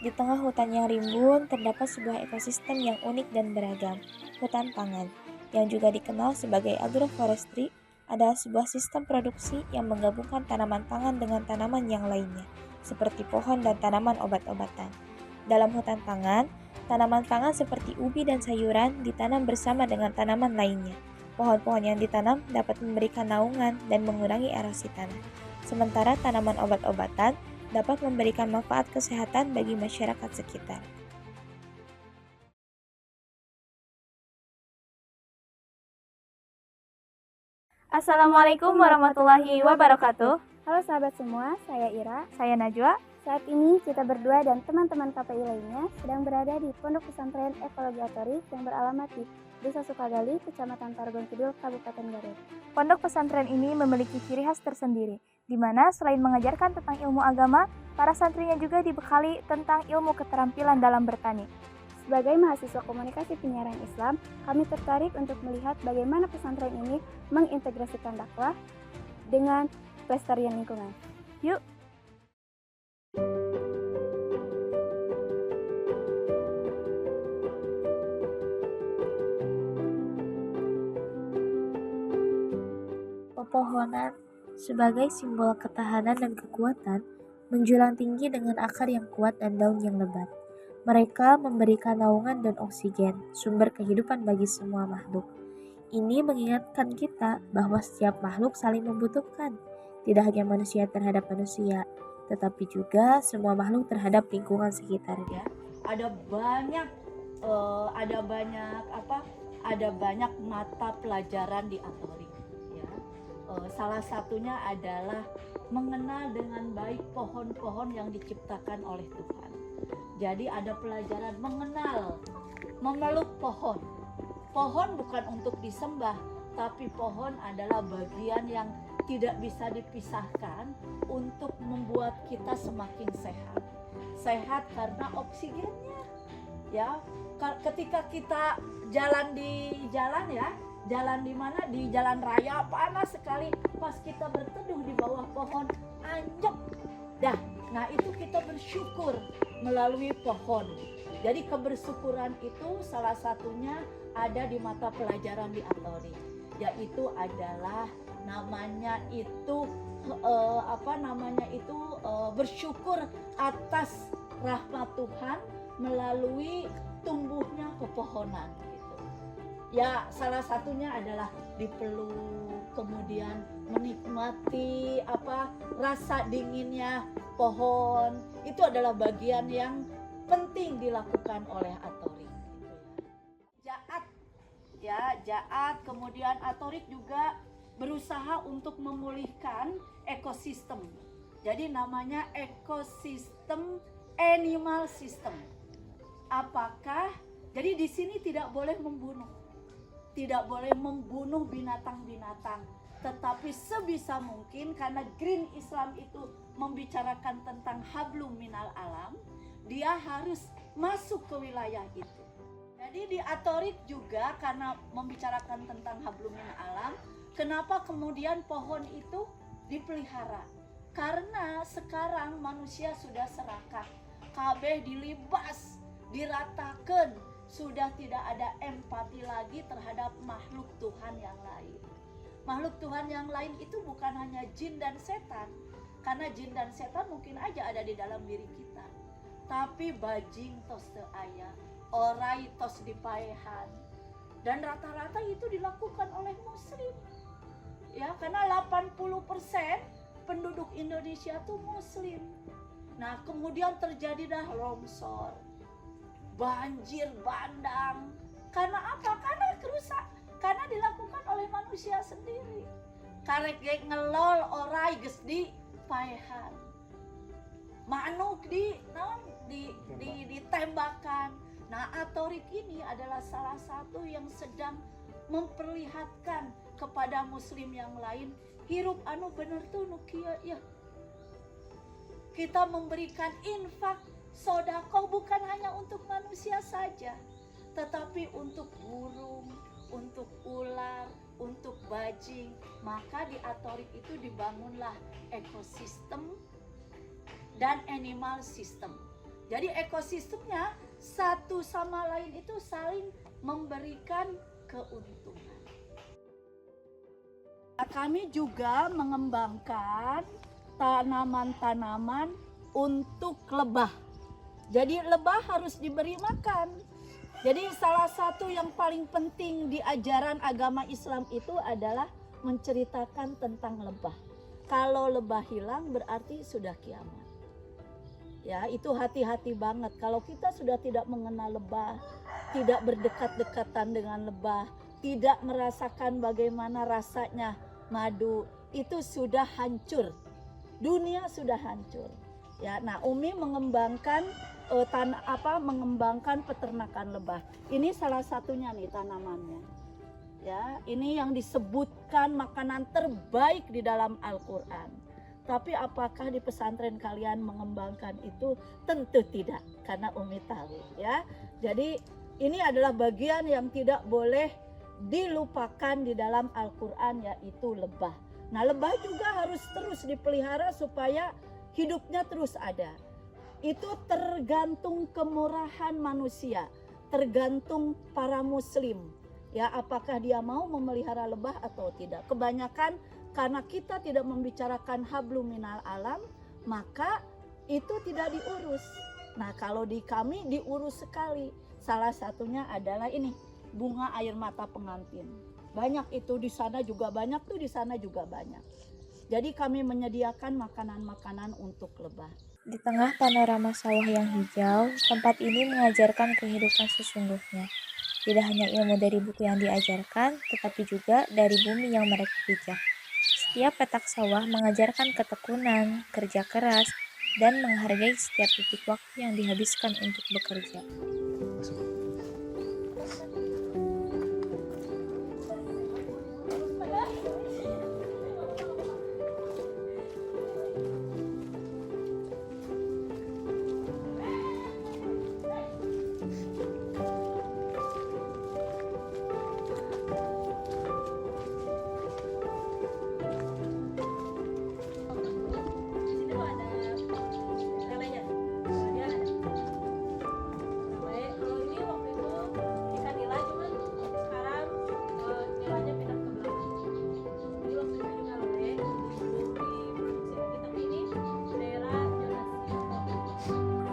Di tengah hutan yang rimbun, terdapat sebuah ekosistem yang unik dan beragam, hutan pangan, yang juga dikenal sebagai agroforestry, adalah sebuah sistem produksi yang menggabungkan tanaman pangan dengan tanaman yang lainnya, seperti pohon dan tanaman obat-obatan. Dalam hutan pangan, tanaman pangan seperti ubi dan sayuran ditanam bersama dengan tanaman lainnya. Pohon-pohon yang ditanam dapat memberikan naungan dan mengurangi erosi tanah. Sementara tanaman obat-obatan dapat memberikan manfaat kesehatan bagi masyarakat sekitar. Assalamualaikum warahmatullahi wabarakatuh. Halo sahabat semua, saya Ira. Saya Najwa. Saat ini kita berdua dan teman-teman KPI lainnya sedang berada di Pondok Pesantren Ekologi Atorik yang beralamat di Desa Sukagali, Kecamatan Tarogong Kidul, Kabupaten Garut. Pondok pesantren ini memiliki ciri khas tersendiri, di mana selain mengajarkan tentang ilmu agama, para santrinya juga dibekali tentang ilmu keterampilan dalam bertani. Sebagai mahasiswa komunikasi penyiaran Islam, kami tertarik untuk melihat bagaimana pesantren ini mengintegrasikan dakwah dengan pelestarian lingkungan. Yuk! Pepohonan sebagai simbol ketahanan dan kekuatan menjulang tinggi dengan akar yang kuat dan daun yang lebat. Mereka memberikan naungan dan oksigen, sumber kehidupan bagi semua makhluk. Ini mengingatkan kita bahwa setiap makhluk saling membutuhkan, tidak hanya manusia terhadap manusia, tetapi juga semua makhluk terhadap lingkungan sekitarnya. Ada banyak mata pelajaran di Atorik. Ya. Salah satunya adalah mengenal dengan baik pohon-pohon yang diciptakan oleh Tuhan. Jadi ada pelajaran mengenal, memeluk pohon. Pohon bukan untuk disembah, tapi pohon adalah bagian yang tidak bisa dipisahkan untuk membuat kita semakin sehat. Sehat karena oksigennya. Ya, ketika kita jalan di mana? Di jalan raya panas sekali, pas kita berteduh di bawah pohon anjek. Nah itu kita bersyukur melalui pohon. Jadi kebersyukuran itu salah satunya ada di mata pelajaran di Atorik, yaitu adalah bersyukur atas rahmat Tuhan melalui tumbuhnya pepohonan gitu. Ya, salah satunya adalah dipeluk, kemudian menikmati rasa dinginnya pohon. Itu adalah bagian yang penting dilakukan oleh Atorik gitu ya. Jaat, kemudian Atorik juga berusaha untuk memulihkan ekosistem. Jadi namanya ekosistem animal system. Jadi di sini tidak boleh membunuh binatang-binatang, tetapi sebisa mungkin karena Green Islam itu membicarakan tentang hablum minal alam, dia harus masuk ke wilayah itu. Jadi di Atorik juga karena membicarakan tentang hablum minal alam, kenapa kemudian pohon itu dipelihara? Karena sekarang manusia sudah serakah, kabeh dilibas, diratakan, sudah tidak ada empati lagi terhadap makhluk Tuhan yang lain. Makhluk Tuhan yang lain itu bukan hanya jin dan setan, karena jin dan setan mungkin aja ada di dalam diri kita. Tapi bajing tos teu aya, orai tos dipaehan. Dan rata-rata itu dilakukan oleh muslim. Ya, karena 80% penduduk Indonesia itu muslim. Nah, kemudian terjadi longsor, banjir bandang. Karena apa? Karena dilakukan oleh manusia sendiri. Karek ngelol orai geus di paehan. Manuk ditembakkan. Nah, Atorik ini adalah salah satu yang sedang memperlihatkan kepada muslim yang lain, hirup anu bener tuh nu kieu ya. Kita memberikan infak, sedekah bukan hanya untuk manusia saja, tetapi untuk burung, untuk ular, untuk bajing. Maka di Atorik itu dibangunlah ekosistem dan animal system. Jadi ekosistemnya satu sama lain itu saling memberikan keuntungan. Kami juga mengembangkan tanaman-tanaman untuk lebah. Jadi lebah harus diberi makan. Jadi salah satu yang paling penting di ajaran agama Islam itu adalah menceritakan tentang lebah. Kalau lebah hilang berarti sudah kiamat. Ya, itu hati-hati banget. Kalau kita sudah tidak mengenal lebah, tidak berdekat-dekatan dengan lebah, tidak merasakan bagaimana rasanya madu, itu sudah hancur. Dunia sudah hancur. Ya, nah Umi mengembangkan mengembangkan peternakan lebah. Ini salah satunya nih tanamannya. Ya, ini yang disebutkan makanan terbaik di dalam Al-Qur'an. Tapi apakah di pesantren kalian mengembangkan itu? Tentu tidak, karena Umi tahu ya. Jadi ini adalah bagian yang tidak boleh dilupakan di dalam Al-Qur'an, yaitu lebah. Nah, lebah juga harus terus dipelihara supaya hidupnya terus ada. Itu tergantung kemurahan manusia, tergantung para muslim. Ya, apakah dia mau memelihara lebah atau tidak. Kebanyakan karena kita tidak membicarakan hablum minal alam, maka itu tidak diurus. Nah, kalau di kami diurus sekali. Salah satunya adalah ini, bunga air mata pengantin. Banyak itu di sana juga banyak, tuh di sana juga banyak. Jadi kami menyediakan makanan-makanan untuk lebah. Di tengah panorama sawah yang hijau, tempat ini mengajarkan kehidupan sesungguhnya. Tidak hanya ilmu dari buku yang diajarkan, tetapi juga dari bumi yang mereka pijak. Setiap petak sawah mengajarkan ketekunan, kerja keras, dan menghargai setiap titik waktu yang dihabiskan untuk bekerja.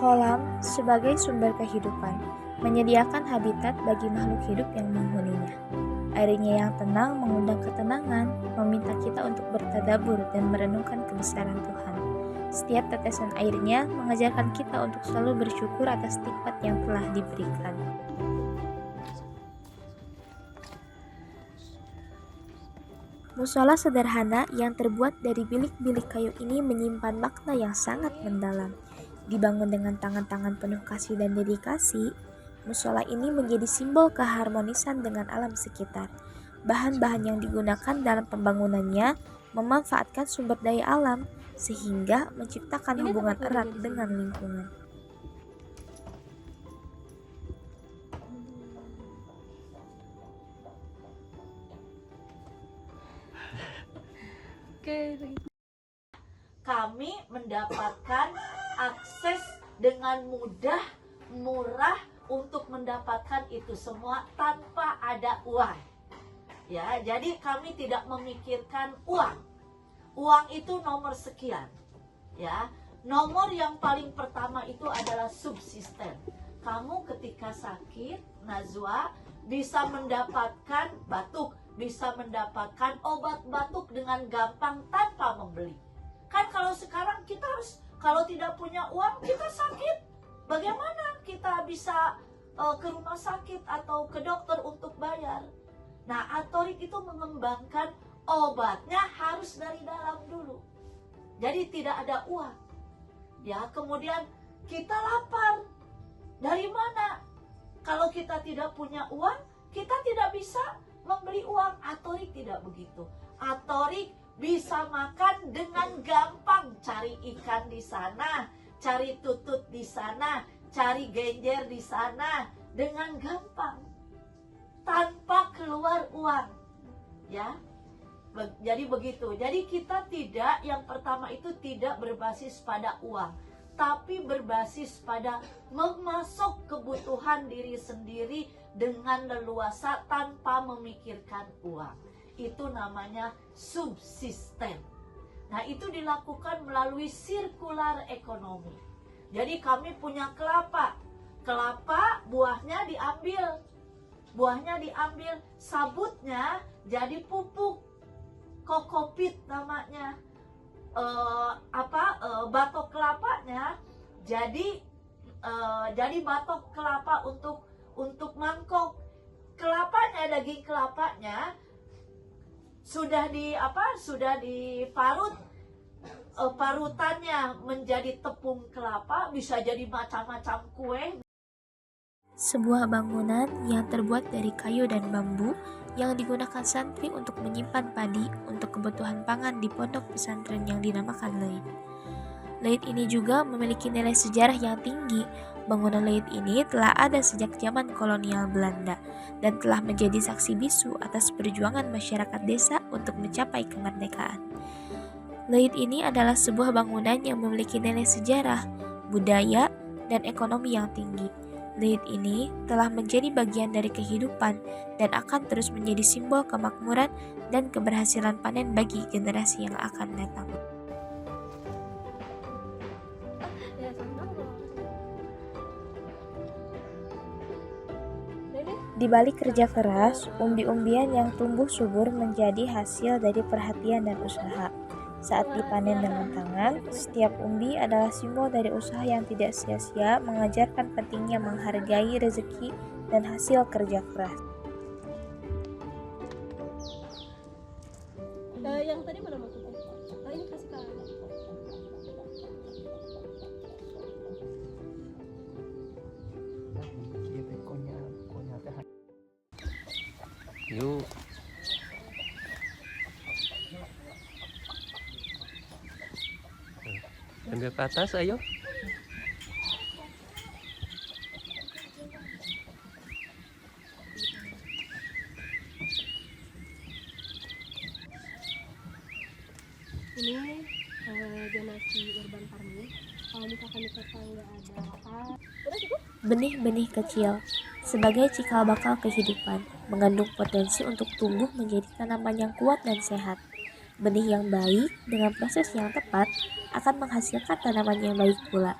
Kolam sebagai sumber kehidupan, menyediakan habitat bagi makhluk hidup yang menghuninya. Airnya yang tenang mengundang ketenangan, meminta kita untuk bertadabur dan merenungkan kebesaran Tuhan. Setiap tetesan airnya mengajarkan kita untuk selalu bersyukur atas nikmat yang telah diberikan. Musola sederhana yang terbuat dari bilik-bilik kayu ini menyimpan makna yang sangat mendalam. Dibangun dengan tangan-tangan penuh kasih dan dedikasi, musola ini menjadi simbol keharmonisan dengan alam sekitar. Bahan-bahan yang digunakan dalam pembangunannya memanfaatkan sumber daya alam, sehingga menciptakan hubungan erat dengan lingkungan. Kami mendapatkan akses dengan mudah, murah untuk mendapatkan itu semua tanpa ada uang. Ya, jadi kami tidak memikirkan uang. Uang itu nomor sekian. Ya, nomor yang paling pertama itu adalah subsisten. Kamu ketika sakit, nazwa, bisa mendapatkan batuk, bisa mendapatkan obat batuk dengan gampang tanpa membeli. Kan kalau sekarang kita harus, kalau tidak punya uang kita sakit, bagaimana kita bisa ke rumah sakit atau ke dokter untuk bayar? Nah, Atorik itu mengembangkan obatnya harus dari dalam dulu. Jadi tidak ada uang. Ya, kemudian kita lapar. Dari mana? Kalau kita tidak punya uang, kita tidak bisa membeli uang. Atorik tidak begitu. Atorik bisa makan dengan gampang, cari ikan di sana, cari tutut di sana, cari genjer di sana dengan gampang, tanpa keluar uang. Ya, jadi begitu. Jadi kita tidak, yang pertama itu tidak berbasis pada uang, tapi berbasis pada memasok kebutuhan diri sendiri dengan leluasa tanpa memikirkan uang. Itu namanya subsisten. Nah, itu dilakukan melalui sirkular ekonomi. Jadi kami punya kelapa. Kelapa buahnya diambil, sabutnya jadi pupuk. Kokopit namanya. Batok kelapanya jadi batok kelapa untuk mangkok. Kelapanya, daging kelapanya sudah diparut, parutannya menjadi tepung kelapa, bisa jadi macam-macam kue. Sebuah bangunan yang terbuat dari kayu dan bambu yang digunakan santri untuk menyimpan padi untuk kebutuhan pangan di pondok pesantren yang dinamakan Leit. Leit ini juga memiliki nilai sejarah yang tinggi. Bangunan Leit ini telah ada sejak zaman kolonial Belanda dan telah menjadi saksi bisu atas perjuangan masyarakat desa untuk mencapai kemerdekaan. Leit ini adalah sebuah bangunan yang memiliki nilai sejarah, budaya, dan ekonomi yang tinggi. Leit ini telah menjadi bagian dari kehidupan dan akan terus menjadi simbol kemakmuran dan keberhasilan panen bagi generasi yang akan datang. Di balik kerja keras, umbi-umbian yang tumbuh subur menjadi hasil dari perhatian dan usaha. Saat dipanen dengan tangan, setiap umbi adalah simbol dari usaha yang tidak sia-sia, mengajarkan pentingnya menghargai rezeki dan hasil kerja keras. Yang tadi mana maksudnya? Ini kasih ke Yuk. Ambil ke atas, ayo. ini zonasi urban farming. Kalau misalkan di kota nggak ada apa, udah cukup. Benih-benih kecil sebagai cikal bakal kehidupan mengandung potensi untuk tumbuh menjadi tanaman yang kuat dan sehat. Benih yang baik dengan proses yang tepat akan menghasilkan tanaman yang baik pula.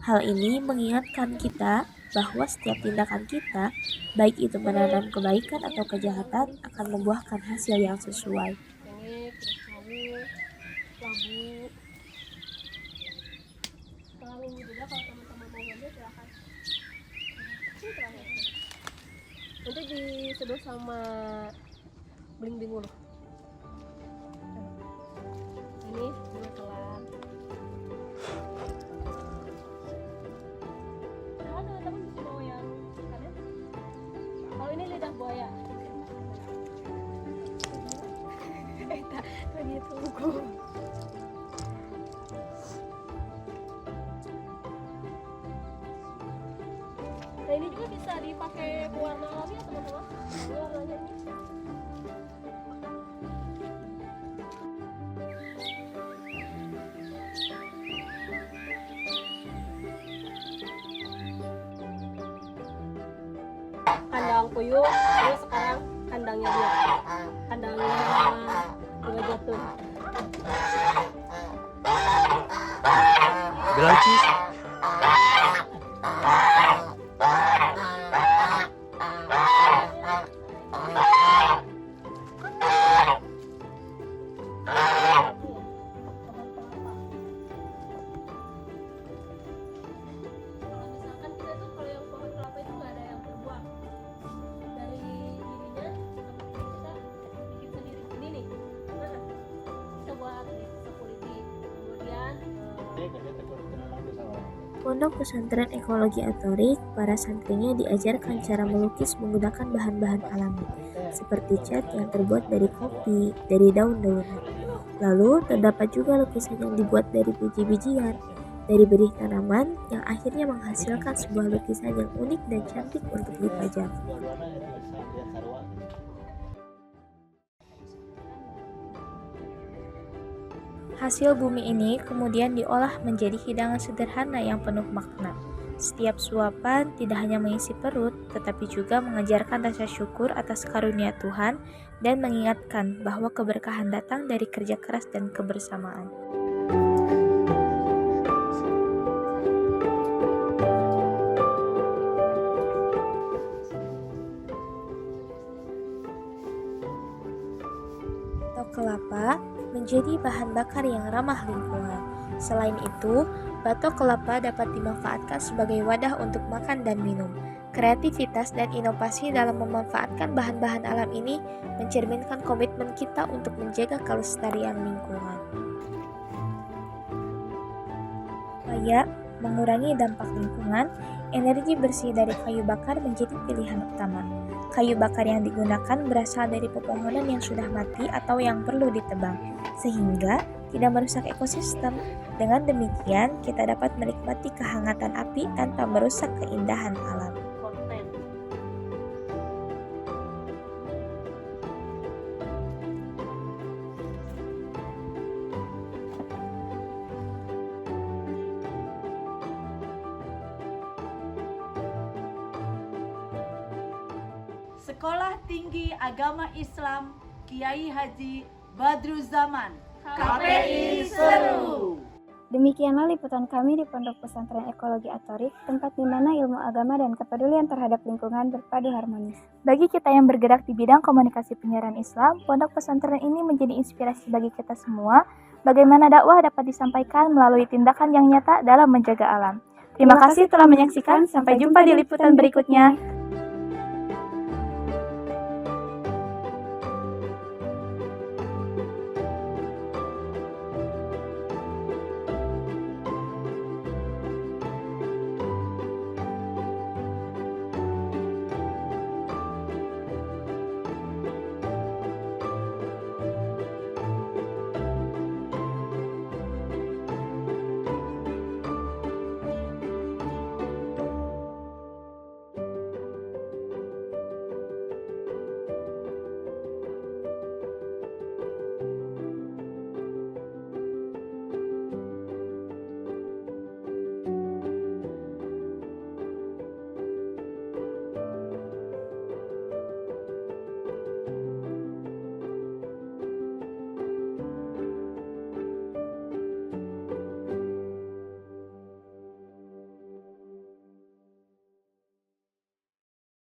Hal ini mengingatkan kita bahwa setiap tindakan kita, baik itu menanam kebaikan atau kejahatan, akan membuahkan hasil yang sesuai. Cengkeh, terus sawu, labu. Kalau juga kalau teman-teman mau ngambil silahkan. Ini terakhir. Nanti disedot sama beling-beling ulu. Ini dua kelan. Nah, teman-teman bisa mau yang ikannya. Kalau ini lidah buaya. Tak gitu. Nah, ini juga bisa dipakai pewarna alami ya teman-teman. Ini warnanya ini. Kandang puyuh, terus sekarang kandangnya dia. Kandangnya juga jatuh. Bilang cis. Misalkan kita tuh kalau yang pohon kelapa itu nggak ada yang berbuah dari dirinya, kita bikin sendiri ini nih. Nah, kita buat security. Kemudian Pondok Pesantren Ekologi Atorik, para santrinya diajarkan cara melukis menggunakan bahan-bahan alami, seperti cat yang terbuat dari kopi, dari daun-daunan. Lalu, terdapat juga lukisan yang dibuat dari biji-bijian, dari benih tanaman, yang akhirnya menghasilkan sebuah lukisan yang unik dan cantik untuk dipajang. Hasil bumi ini kemudian diolah menjadi hidangan sederhana yang penuh makna. Setiap suapan tidak hanya mengisi perut, tetapi juga mengajarkan rasa syukur atas karunia Tuhan dan mengingatkan bahwa keberkahan datang dari kerja keras dan kebersamaan. Batok kelapa menjadi bahan bakar yang ramah lingkungan. Selain itu, batok kelapa dapat dimanfaatkan sebagai wadah untuk makan dan minum. Kreativitas dan inovasi dalam memanfaatkan bahan-bahan alam ini mencerminkan komitmen kita untuk menjaga kelestarian lingkungan. Upaya mengurangi dampak lingkungan, energi bersih dari kayu bakar menjadi pilihan utama. Kayu bakar yang digunakan berasal dari pepohonan yang sudah mati atau yang perlu ditebang, sehingga tidak merusak ekosistem. Dengan demikian, kita dapat menikmati kehangatan api tanpa merusak keindahan alam. Konten. Sekolah Tinggi Agama Islam Kiai Haji Badruzzaman KPI Seru. Demikianlah liputan kami di Pondok Pesantren Ekologi Atorik, tempat di mana ilmu agama dan kepedulian terhadap lingkungan berpadu harmonis. Bagi kita yang bergerak di bidang komunikasi penyiaran Islam, pondok pesantren ini menjadi inspirasi bagi kita semua bagaimana dakwah dapat disampaikan melalui tindakan yang nyata dalam menjaga alam. Terima kasih telah menyaksikan, sampai jumpa di liputan berikutnya.